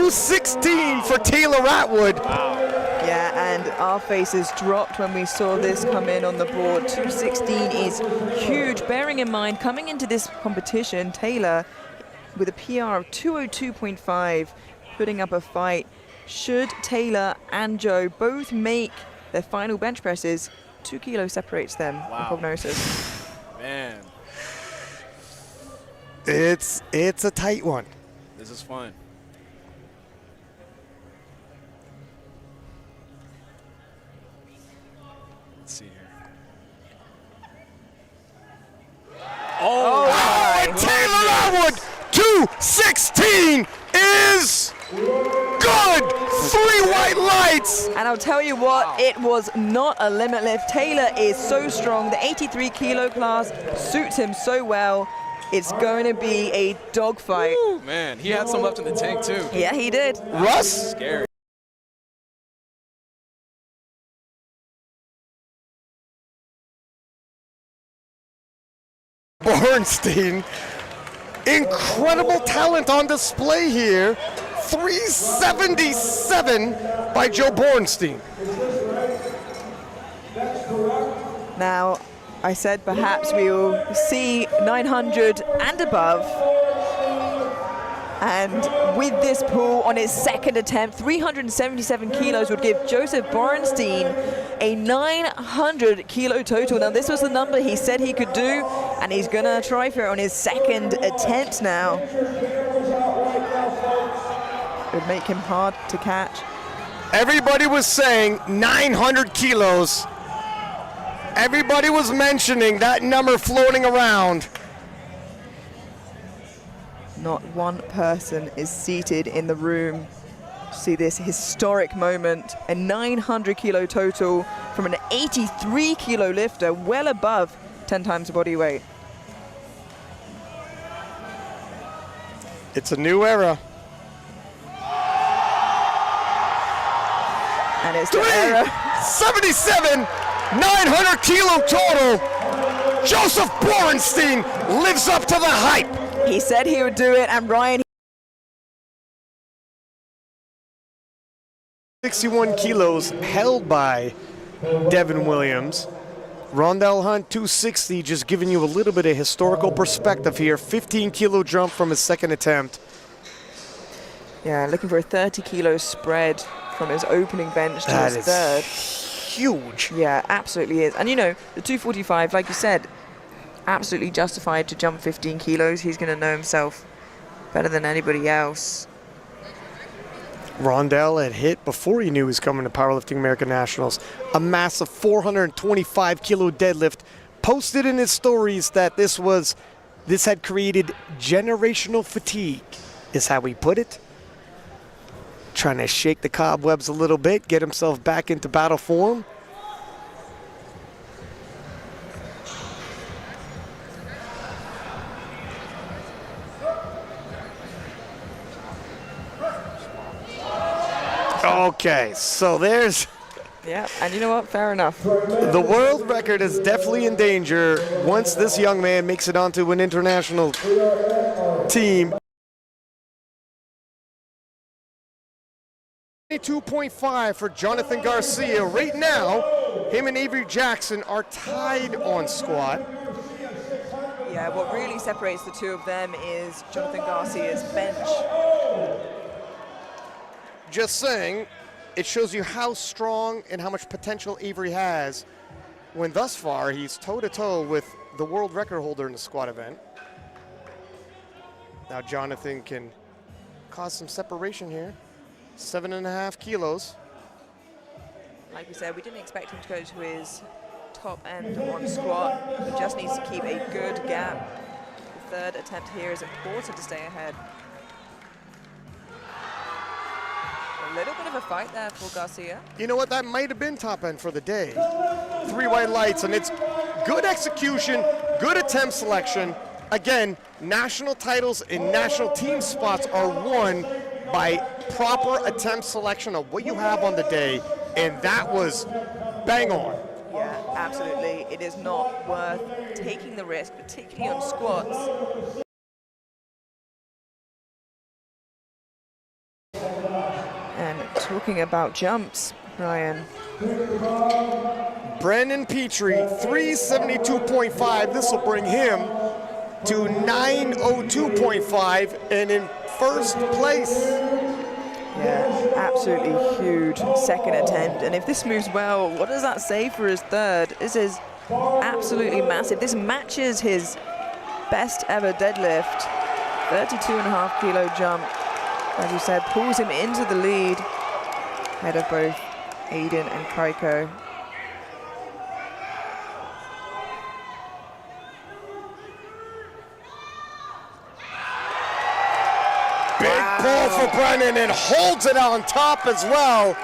216 for Taylor Atwood. Wow. Yeah, and our faces dropped when we saw this come in on the board. 216 is huge, bearing in mind, coming into this competition, Taylor with a PR of 202.5, putting up a fight. Should Taylor and Joe both make their final bench presses, 2 kilos separates them in prognosis. Man. It's a tight one. This is fun. Let's see here. Oh, and Taylor Atwood, 216 is good. 3 white lights. And I'll tell you what, it was not a limit lift. Taylor is so strong. The 83 kilo class suits him so well. It's going to be a dogfight. Ooh, man, he had some left in the tank too. Yeah, he did. Russ? Scary. Borenstein, incredible talent on display here. 377 by Joe Borenstein. Now, I said perhaps we'll see 900 and above. And with this pull on his second attempt, 377 kilos would give Joseph Borenstein a 900 kilo total. Now, this was the number he said he could do, and he's gonna try for it on his second attempt now. It would make him hard to catch. Everybody was saying 900 kilos. Everybody was mentioning that number floating around. Not one person is seated in the room to see this historic moment. A 900 kilo total from an 83 kilo lifter, well above 10 times body weight. It's a new era. And it's the era. 77, 900 kilo total. Joseph Borenstein lives up to the hype. He said he would do it, and Ryan. 61 kilos held by Devin Williams. Rondel Hunte 260, just giving you a little bit of historical perspective here. 15 kilo jump from his second attempt. Yeah, looking for a 30 kilo spread from his opening bench to That his is third. huge. Yeah, absolutely is. And you know, the 245, like you said, absolutely justified to jump 15 kilos. He's going to know himself better than anybody else. Rondel had hit before he knew he was coming to Powerlifting American Nationals. A massive 425 kilo deadlift. Posted in his stories that this had created generational fatigue, is how he put it. Trying to shake the cobwebs a little bit, get himself back into battle form. Okay, so there's... Yeah, and you know what? Fair enough. The world record is definitely in danger once this young man makes it onto an international team. 22.5 for Jonathan Garcia. Right now, him and Avery Jackson are tied on squat. Yeah, what really separates the two of them is Jonathan Garcia's bench. Just saying, it shows you how strong and how much potential Avery has when thus far he's toe-to-toe with the world record holder in the squat event. Now Jonathan can cause some separation here. 7.5 kilos. Like we said, we didn't expect him to go to his top end on squat. He just needs to keep a good gap. The third attempt here is important to stay ahead. A little bit of a fight there for Garcia. You know what, that might have been top end for the day. 3 white lights, and it's good execution, good attempt selection. Again, national titles and national team spots are won by proper attempt selection of what you have on the day, and that was bang on. Yeah, absolutely. It is not worth taking the risk, particularly on squats. And talking about jumps, Ryan. Brandon Pitre, 372.5. This will bring him to 902.5 and in first place. Yeah, absolutely huge second attempt. And if this moves well, what does that say for his third? This is absolutely massive. This matches his best ever deadlift. 32.5 kilo jump. As you said, pulls him into the lead ahead of both Adin and Cayco. Big pull for Brennan and holds it on top as well.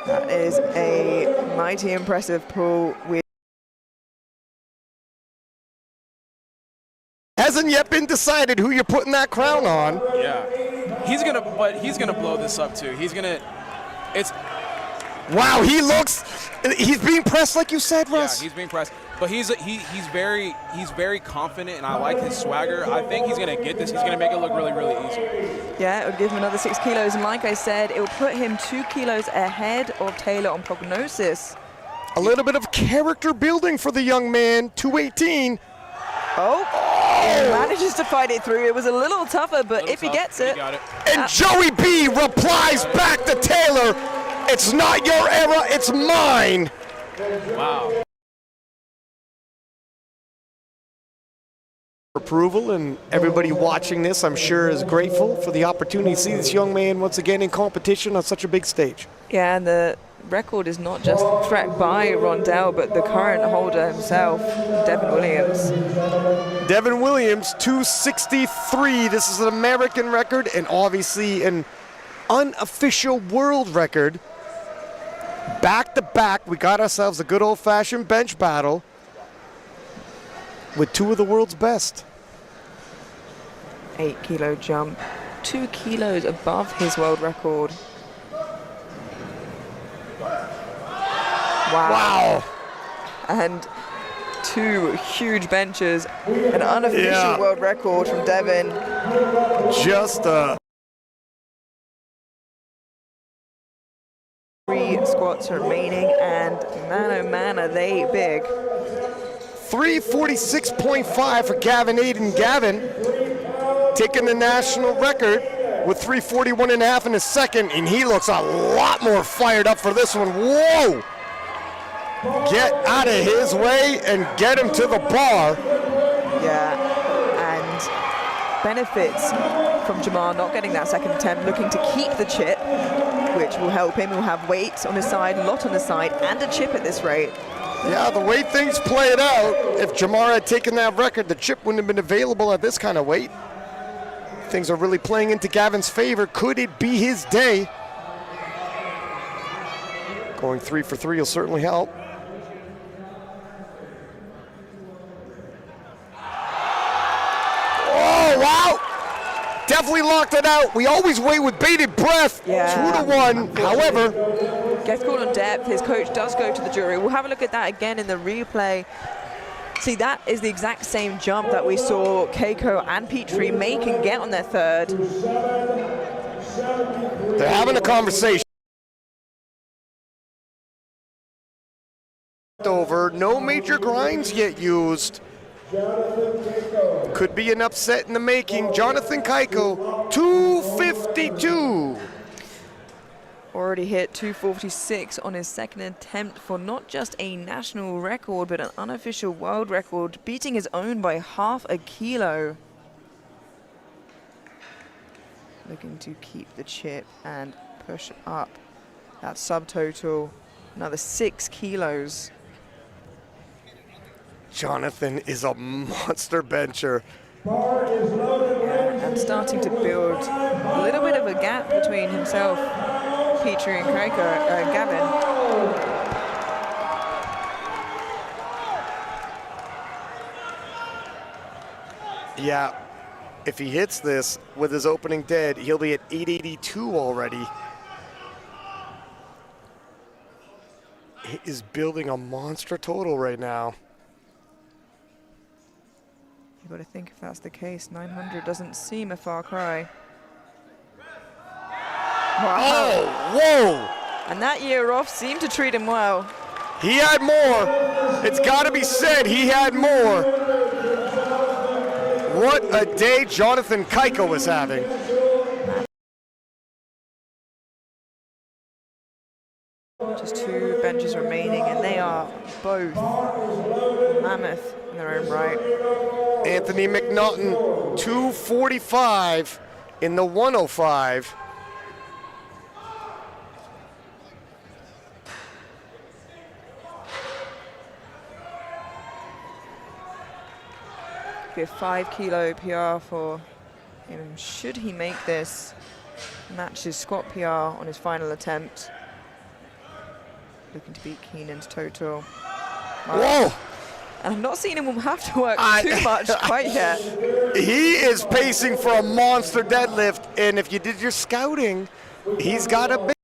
That is a mighty impressive pull. Hasn't yet been decided who you're putting that crown on. Yeah. He's gonna blow this up too. Wow, he's being pressed like you said, Russ. Yeah, he's being pressed. But he's very confident, and I like his swagger. I think he's gonna get this. He's gonna make it look really, really easy. Yeah, it would give him another 6 kilos. And like I said, it will put him 2 kilos ahead of Taylor on prognosis. A little bit of character building for the young man, 218. Oh, he manages to fight it through. It was a little tougher, but if he gets it. He got it. And Joey B replies back to Taylor, "It's not your era, it's mine." Wow. Approval, and everybody watching this, I'm sure, is grateful for the opportunity to see this young man once again in competition on such a big stage. Yeah, and the record is not just threat by Rondel, but the current holder himself, Devin Williams. Devin Williams, 263. This is an American record and obviously an unofficial world record. Back to back, we got ourselves a good old-fashioned bench battle with two of the world's best. 8 kilo jump, 2 kilos above his world record. Wow. And 2 huge benches, an unofficial world record from Devin. Just 3 squats remaining, and man oh man, are they big. 346.5 for Gavin Adin. Gavin taking the national record with 341.5 in his second, and he looks a lot more fired up for this one. Whoa! Get out of his way and get him to the bar. Yeah, and benefits from Jamar not getting that second attempt, looking to keep the chip, which will help him. He'll have weight on his side, a lot on his side, and a chip at this rate. Yeah, the way things played out, if Jamar had taken that record, the chip wouldn't have been available at this kind of weight. Things are really playing into Gavin's favor. Could it be his day? Going 3 for 3 will certainly help. Oh, wow! Definitely locked it out. We always wait with bated breath. Yeah. 2-1. However, gets called on depth. His coach does go to the jury. We'll have a look at that again in the replay. See, that is the exact same jump that we saw Cayco and Pitre make and get on their third. they're having a conversation. Over, no major grinds yet used. Could be an upset in the making. Jonathan Cayco, 252. Already hit 246 on his second attempt for not just a national record, but an unofficial world record, beating his own by ½ a kilo. Looking to keep the chip and push up that subtotal, another 6 kilos. Jonathan is a monster bencher. Yeah, and starting to build a little bit of a gap between himself, Pitre, and Gavin. Yeah, if he hits this with his opening dead, he'll be at 882 already. He is building a monster total right now. You've got to think if that's the case, 900 doesn't seem a far cry. Oh, whoa! And that year off seemed to treat him well. He had more. It's got to be said, he had more. What a day Jonathan Cayco was having. Just 2 benches remaining, and they are both mammoth in their own right. Anthony McNaughton, 245 in the 105. Be a 5 kilo PR for him. Should he make this, match his squat PR on his final attempt. Looking to beat Keenan's total. Whoa! And I've not seen him have to work too much quite yet. He is pacing for a monster deadlift, and if you did your scouting, he's got a big